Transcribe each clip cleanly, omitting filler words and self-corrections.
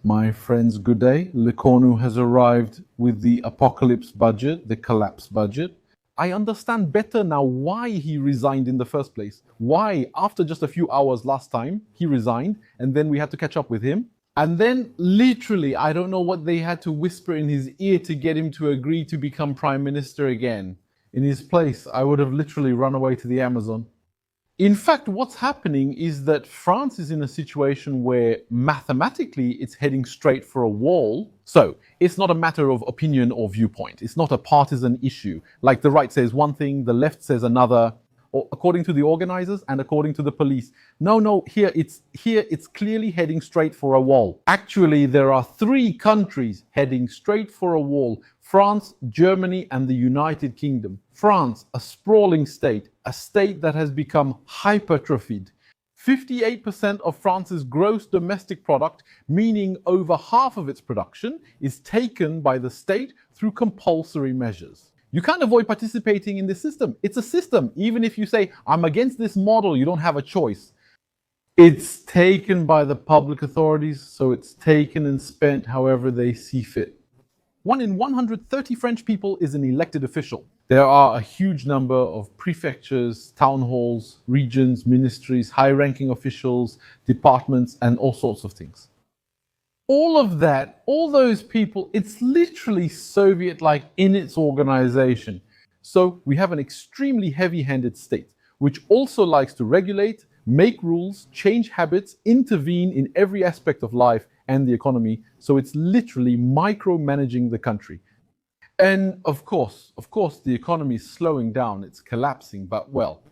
My friends, good day. Lecornu has arrived with the apocalypse budget, the collapse budget. I understand better now why he resigned in the first place. Why, after just a few hours last time, he resigned, and then we had to catch up with him. And then, literally, I don't know what they had to whisper in his ear to get him to agree to become Prime Minister again. In his place, I would have literally run away to the Amazon. In fact, what's happening is that France is in a situation where mathematically it's heading straight for a wall. So it's not a matter of opinion or viewpoint. It's not a partisan issue. Like the right says one thing, the left says another, or according to the organizers and according to the police. No, here it's clearly heading straight for a wall. Actually, there are three countries heading straight for a wall: France, Germany, and the United Kingdom. France, a sprawling state, a state that has become hypertrophied. 58% of France's gross domestic product, meaning over half of its production, is taken by the state through compulsory measures. You can't avoid participating in this system. It's a system. Even if you say, I'm against this model, you don't have a choice. It's taken by the public authorities, so it's taken and spent however they see fit. 1 in 130 French people is an elected official. There are a huge number of prefectures, town halls, regions, ministries, high-ranking officials, departments, and all sorts of things. All of that, all those people, it's literally Soviet-like in its organization. So we have an extremely heavy-handed state, which also likes to regulate, make rules, change habits, intervene in every aspect of life and the economy. So it's literally micromanaging the country. And of course, the economy is slowing down, it's collapsing, but well,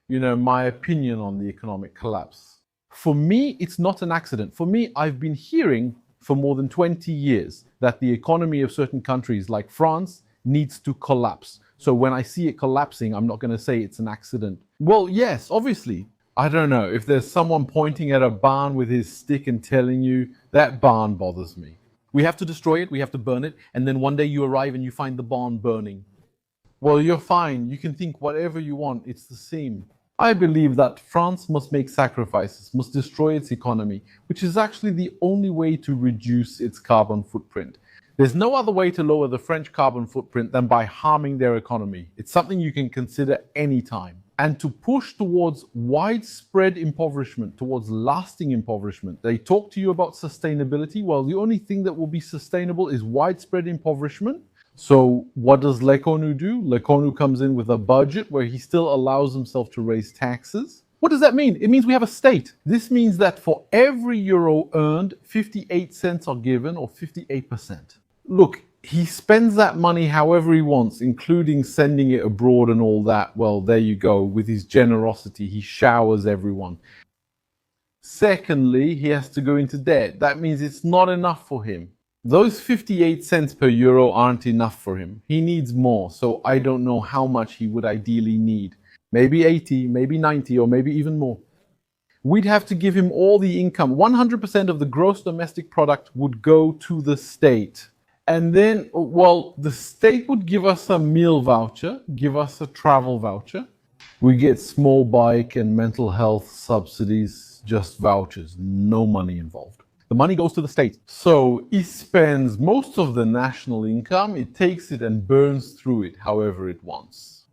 my opinion on the economic collapse. For me, it's not an accident. For me, I've been hearing for more than 20 years that the economy of certain countries like France needs to collapse. So when I see it collapsing, I'm not going to say it's an accident. Well, yes, obviously. I don't know, if there's someone pointing at a barn with his stick and telling you, that barn bothers me. We have to destroy it, we have to burn it, and then one day you arrive and you find the barn burning. Well, you're fine, you can think whatever you want, it's the same. I believe that France must make sacrifices, must destroy its economy, which is actually the only way to reduce its carbon footprint. There's no other way to lower the French carbon footprint than by harming their economy. It's something you can consider anytime. And to push towards widespread impoverishment, towards lasting impoverishment. They talk to you about sustainability. Well, the only thing that will be sustainable is widespread impoverishment. So what does Lecornu do? Lecornu comes in with a budget where he still allows himself to raise taxes. What does that mean? It means we have a state. This means that for every euro earned, 58 cents are given, or 58%. Look, he spends that money however he wants, including sending it abroad and all that. Well, there you go. With his generosity, he showers everyone. Secondly, he has to go into debt. That means it's not enough for him. Those 58 cents per euro aren't enough for him. He needs more, so I don't know how much he would ideally need. Maybe 80, maybe 90, or maybe even more. We'd have to give him all the income. 100% of the gross domestic product would go to the state. And then, well, the state would give us a meal voucher, give us a travel voucher. We get small bike and mental health subsidies, just vouchers, no money involved. The money goes to the state. So he spends most of the national income, it takes it and burns through it however it wants.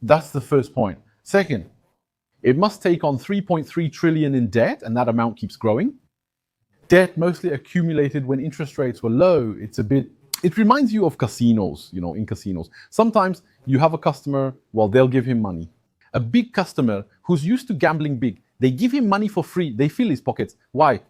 That's the first point. Second, it must take on 3.3 trillion in debt, and that amount keeps growing. Debt mostly accumulated when interest rates were low. It reminds you of casinos, in casinos. Sometimes you have a customer, well, they'll give him money. A big customer who's used to gambling big, they give him money for free. They fill his pockets. Why?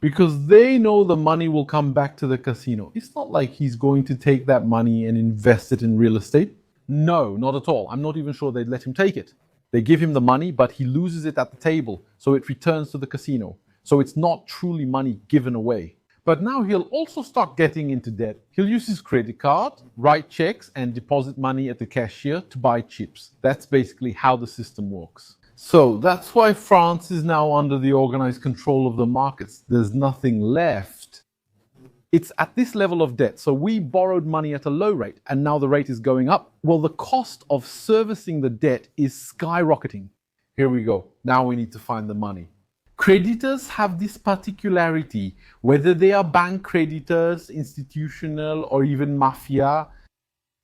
Because they know the money will come back to the casino. It's not like he's going to take that money and invest it in real estate. No, not at all. I'm not even sure they'd let him take it. They give him the money, but he loses it at the table, so it returns to the casino. So it's not truly money given away. But now he'll also start getting into debt. He'll use his credit card, write checks, and deposit money at the cashier to buy chips. That's basically how the system works. So that's why France is now under the organized control of the markets. There's nothing left. It's at this level of debt. So we borrowed money at a low rate, and now the rate is going up. Well, the cost of servicing the debt is skyrocketing. Here we go. Now we need to find the money. Creditors have this particularity, whether they are bank creditors, institutional, or even mafia.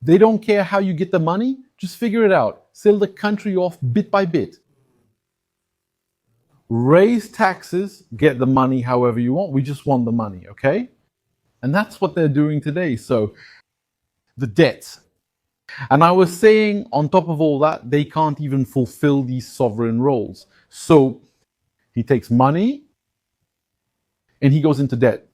They don't care how you get the money, just figure it out. Sell the country off bit by bit. Raise taxes, get the money however you want. We just want the money, okay? And that's what they're doing today. So, the debt. And I was saying, on top of all that, they can't even fulfill these sovereign roles. So, he takes money and he goes into debt.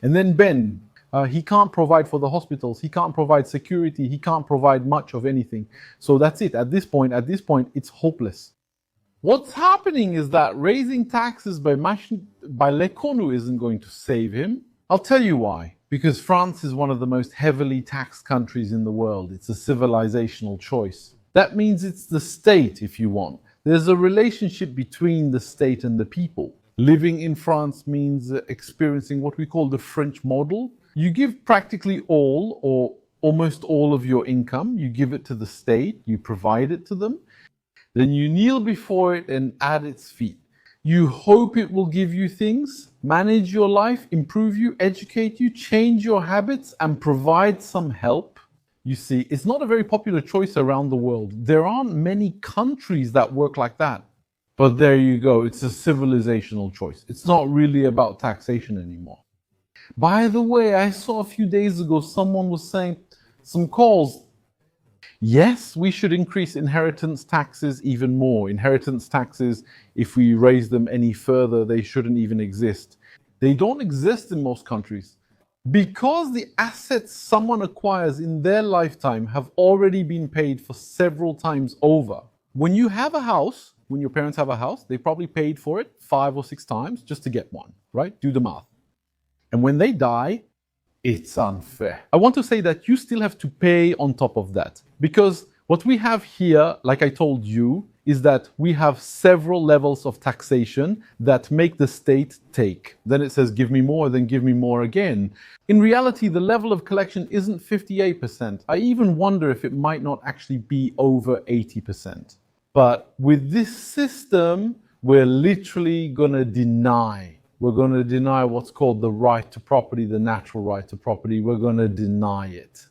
And then Ben, he can't provide for the hospitals. He can't provide security. He can't provide much of anything. So that's it. At this point, it's hopeless. What's happening is that raising taxes by Lecornu isn't going to save him. I'll tell you why. Because France is one of the most heavily taxed countries in the world. It's a civilizational choice. That means it's the state, if you want. There's a relationship between the state and the people. Living in France means experiencing what we call the French model. You give practically all or almost all of your income. You give it to the state. You provide it to them. Then you kneel before it and at its feet. You hope it will give you things, manage your life, improve you, educate you, change your habits, and provide some help. You see, it's not a very popular choice around the world. There aren't many countries that work like that. But there you go, it's a civilizational choice. It's not really about taxation anymore. By the way, I saw a few days ago someone was saying some calls. Yes, we should increase inheritance taxes even more. Inheritance taxes, if we raise them any further, they shouldn't even exist. They don't exist in most countries because the assets someone acquires in their lifetime have already been paid for several times over. When you have a house, when your parents have a house, they probably paid for it 5 or 6 times just to get one, right? Do the math. And when they die, it's unfair. I want to say that you still have to pay on top of that. Because what we have here, like I told you, is that we have several levels of taxation that make the state take. Then it says, give me more, then give me more again. In reality, the level of collection isn't 58%. I even wonder if it might not actually be over 80%. But with this system, we're literally going to deny. We're going to deny what's called the right to property, the natural right to property. We're going to deny it.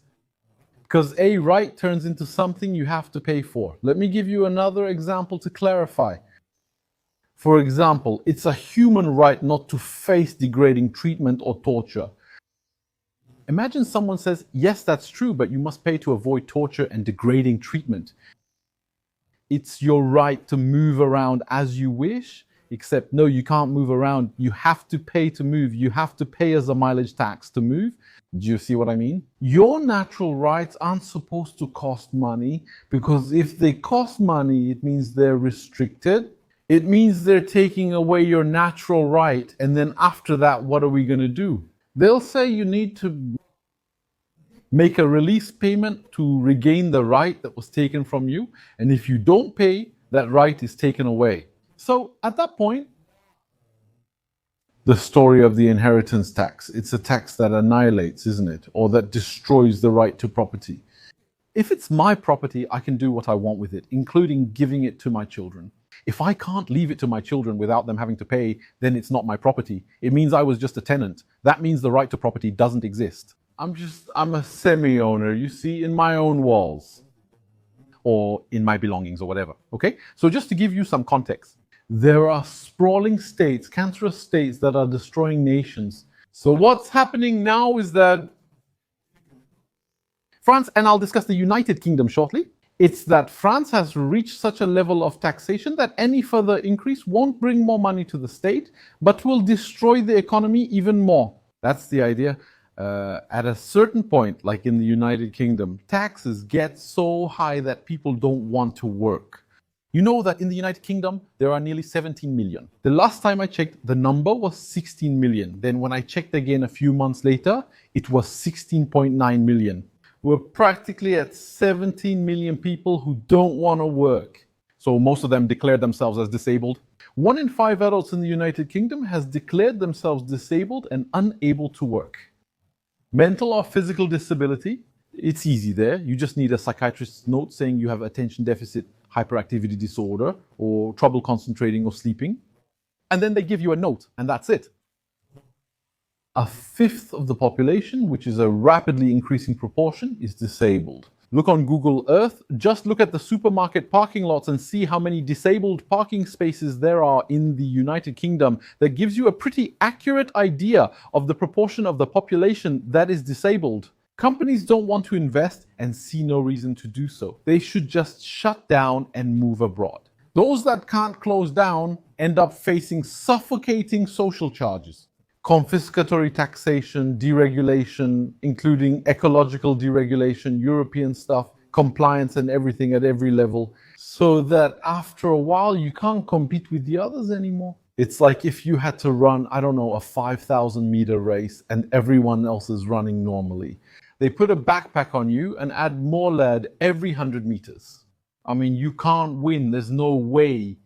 Because a right turns into something you have to pay for. Let me give you another example to clarify. For example, it's a human right not to face degrading treatment or torture. Imagine someone says, yes, that's true, but you must pay to avoid torture and degrading treatment. It's your right to move around as you wish, except no, you can't move around. You have to pay to move. You have to pay as a mileage tax to move. Do you see what I mean? Your natural rights aren't supposed to cost money, because if they cost money, it means they're restricted. It means they're taking away your natural right. And then after that, what are we going to do? They'll say you need to make a release payment to regain the right that was taken from you. And if you don't pay, that right is taken away. So at that point, the story of the inheritance tax. It's a tax that annihilates, isn't it? Or that destroys the right to property. If it's my property, I can do what I want with it, including giving it to my children. If I can't leave it to my children without them having to pay, then it's not my property. It means I was just a tenant. That means the right to property doesn't exist. I'm a semi-owner, you see, in my own walls. Or in my belongings or whatever, okay? So just to give you some context. There are sprawling states, cancerous states that are destroying nations. So what's happening now is that France, and I'll discuss the United Kingdom shortly, it's that France has reached such a level of taxation that any further increase won't bring more money to the state, but will destroy the economy even more. That's the idea. At a certain point, like in the United Kingdom, taxes get so high that people don't want to work. You know that in the United Kingdom, there are nearly 17 million. The last time I checked, the number was 16 million. Then when I checked again a few months later, it was 16.9 million. We're practically at 17 million people who don't want to work. So most of them declared themselves as disabled. 1 in 5 adults in the United Kingdom has declared themselves disabled and unable to work. Mental or physical disability, it's easy there. You just need a psychiatrist's note saying you have attention deficit hyperactivity disorder or trouble concentrating or sleeping. and then they give you a note, and that's it. A fifth of the population, which is a rapidly increasing proportion, is disabled. Look on Google Earth, just look at the supermarket parking lots and see how many disabled parking spaces there are in the United Kingdom. That gives you a pretty accurate idea of the proportion of the population that is disabled. Companies don't want to invest and see no reason to do so. They should just shut down and move abroad. Those that can't close down end up facing suffocating social charges. Confiscatory taxation, deregulation, including ecological deregulation, European stuff, compliance and everything at every level, so that after a while you can't compete with the others anymore. It's like if you had to run, I don't know, a 5,000 meter race and everyone else is running normally. They put a backpack on you and add more lead every 100 meters. I mean, you can't win, there's no way.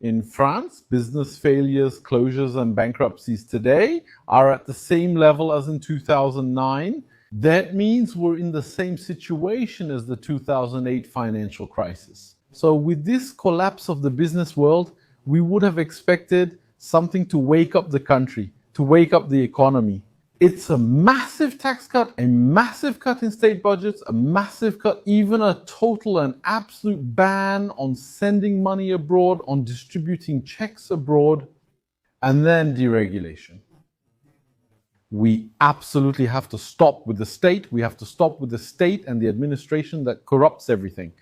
In France, business failures, closures, and bankruptcies today are at the same level as in 2009. That means we're in the same situation as the 2008 financial crisis. So with this collapse of the business world, we would have expected something to wake up the country, to wake up the economy. It's a massive tax cut, a massive cut in state budgets, a massive cut, even a total and absolute ban on sending money abroad, on distributing checks abroad, and then deregulation. We absolutely have to stop with the state. We have to stop with the state and the administration that corrupts everything.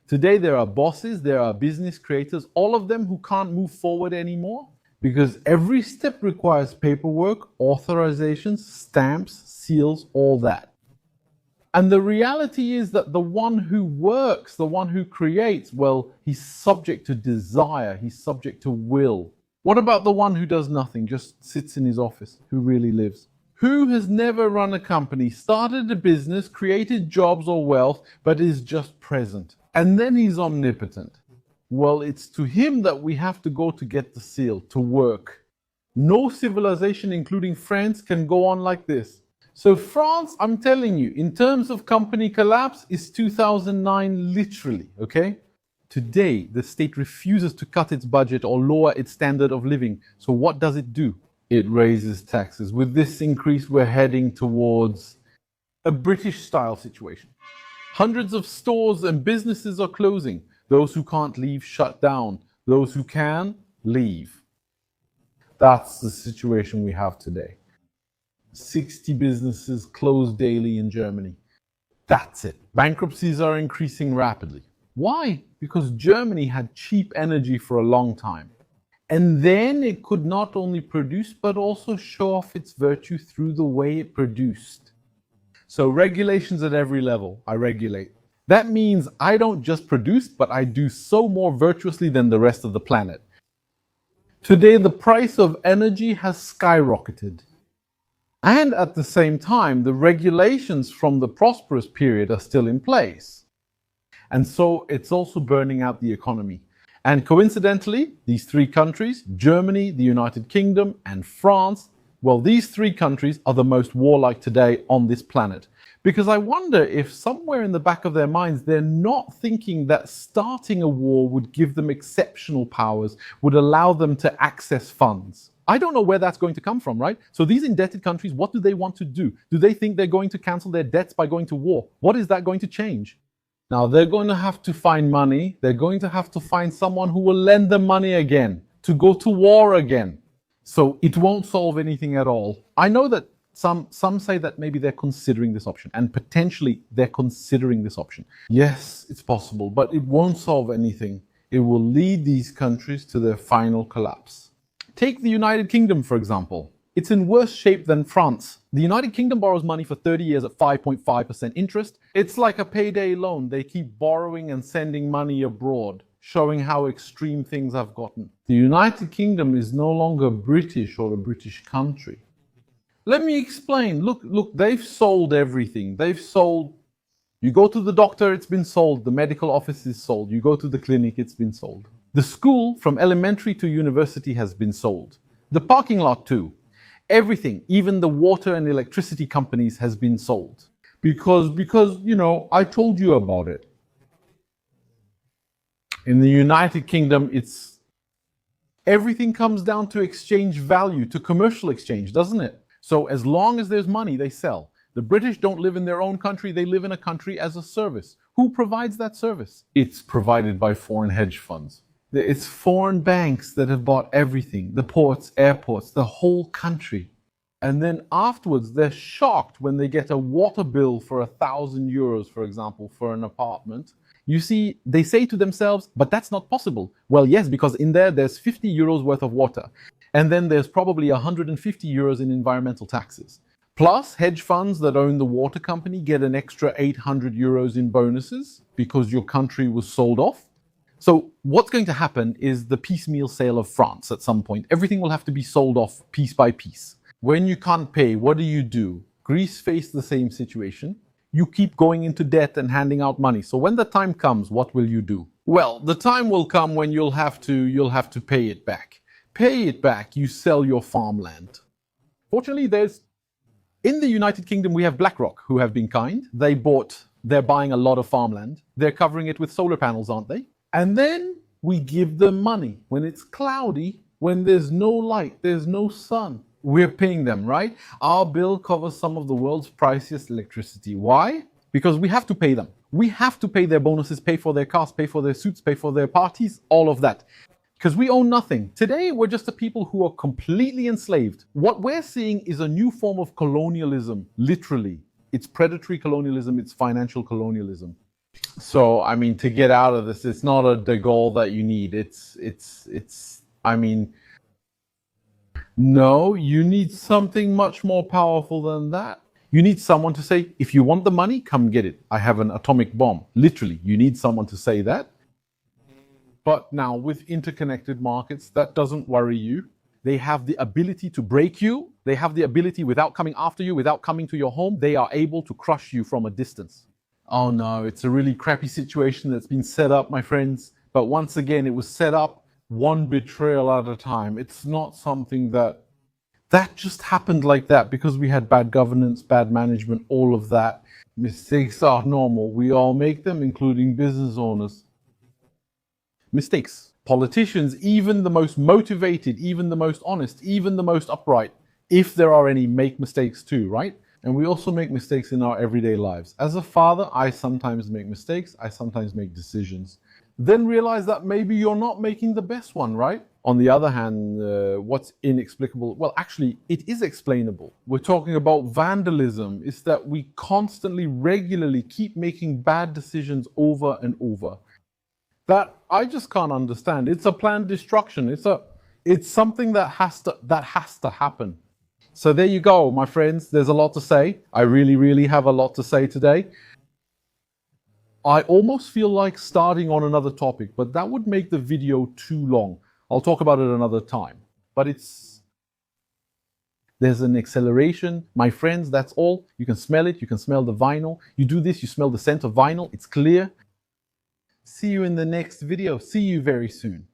Today there are bosses, there are business creators, all of them who can't move forward anymore, because every step requires paperwork, authorizations, stamps, seals, all that. And the reality is that the one who works, the one who creates, well, he's subject to desire, he's subject to will. What about the one who does nothing, just sits in his office, who really lives? Who has never run a company, started a business, created jobs or wealth, but is just present? And then he's omnipotent. Well, it's to him that we have to go to get the seal, to work. No civilization, including France, can go on like this. So France, I'm telling you, in terms of company collapse, is 2009 literally, okay? Today, the state refuses to cut its budget or lower its standard of living. So what does it do? It raises taxes. With this increase, we're heading towards a British-style situation. Hundreds of stores and businesses are closing. Those who can't leave shut down. Those who can, leave. That's the situation we have today. 60 businesses close daily in Germany. That's it. Bankruptcies are increasing rapidly. Why? Because Germany had cheap energy for a long time. And then it could not only produce, but also show off its virtue through the way it produced. So regulations at every level. I regulate. That means I don't just produce, but I do so more virtuously than the rest of the planet. Today, the price of energy has skyrocketed. And at the same time, the regulations from the prosperous period are still in place. And so it's also burning out the economy. And coincidentally, these three countries, Germany, the United Kingdom, and France, well, these three countries are the most warlike today on this planet. Because I wonder if somewhere in the back of their minds, they're not thinking that starting a war would give them exceptional powers, would allow them to access funds. I don't know where that's going to come from, right? So these indebted countries, what do they want to do? Do they think they're going to cancel their debts by going to war? What is that going to change? Now, they're going to have to find money. They're going to have to find someone who will lend them money again, to go to war again. So it won't solve anything at all. I know that some say that maybe they're considering this option, and potentially they're considering this option. Yes, it's possible, but it won't solve anything. It will lead these countries to their final collapse. Take the United Kingdom, for example. It's in worse shape than France. The United Kingdom borrows money for 30 years at 5.5% interest. It's like a payday loan. They keep borrowing and sending money abroad, showing how extreme things have gotten. The United Kingdom is no longer British or a British country. Let me explain. Look, they've sold everything. They've sold. You go to the doctor, it's been sold. The medical office is sold. You go to the clinic, it's been sold. The school, from elementary to university, has been sold. The parking lot too. Everything, even the water and electricity companies, has been sold. Because, you know, I told you about it. In the United Kingdom, it's Everything comes down to exchange value, to commercial exchange, doesn't it? So as long as there's money, they sell. The British don't live in their own country, they live in a country as a service. Who provides that service? It's provided by foreign hedge funds. It's foreign banks that have bought everything, the ports, airports, the whole country. And then afterwards, they're shocked when they get a water bill for 1,000 euros, for example, for an apartment. You see, they say to themselves, but that's not possible. Well, yes, because in there's 50 euros worth of water. And then there's probably 150 euros in environmental taxes. Plus, hedge funds that own the water company get an extra 800 euros in bonuses because your country was sold off. So what's going to happen is the piecemeal sale of France at some point. Everything will have to be sold off piece by piece. When you can't pay, what do? Greece faced the same situation. You keep going into debt and handing out money. So when the time comes, what will you do? Well, the time will come when you'll have to pay it back. Pay it back, you sell your farmland. Fortunately, in the United Kingdom, we have BlackRock, who have been kind. They're buying a lot of farmland. They're covering it with solar panels, aren't they? And then we give them money. When it's cloudy, when there's no light, there's no sun, we're paying them, right? Our bill covers some of the world's priciest electricity. Why? Because we have to pay them. We have to pay their bonuses, pay for their cars, pay for their suits, pay for their parties, all of that. Because we own nothing. Today, we're just a people who are completely enslaved. What we're seeing is a new form of colonialism, literally. It's predatory colonialism, it's financial colonialism. So, I mean, to get out of this, it's not a de Gaulle that you need. No, you need something much more powerful than that. You need someone to say, if you want the money, come get it. I have an atomic bomb. Literally, you need someone to say that. But now with interconnected markets, that doesn't worry you. They have the ability to break you. They have the ability, without coming after you, without coming to your home, they are able to crush you from a distance. Oh no, it's a really crappy situation that's been set up, my friends. But once again, it was set up one betrayal at a time. It's not something that just happened like that because we had bad governance, bad management, all of that. Mistakes are normal. We all make them, including business owners. Mistakes. Politicians, even the most motivated, even the most honest, even the most upright, if there are any, make mistakes too, right? And we also make mistakes in our everyday lives. As a father, I sometimes make mistakes. I sometimes make decisions. Then realize that maybe you're not making the best one, right? On the other hand, what's inexplicable? Well, actually, it is explainable. We're talking about vandalism. It's that we constantly, regularly keep making bad decisions over and over. That I just can't understand. It's a planned destruction. It's something that has to happen. So there you go, my friends. There's a lot to say. I really, really have a lot to say today. I almost feel like starting on another topic, but that would make the video too long. I'll talk about it another time. But there's an acceleration. My friends, that's all. You can smell it. You can smell the vinyl. You do this, you smell the scent of vinyl. It's clear. See you in the next video. See you very soon.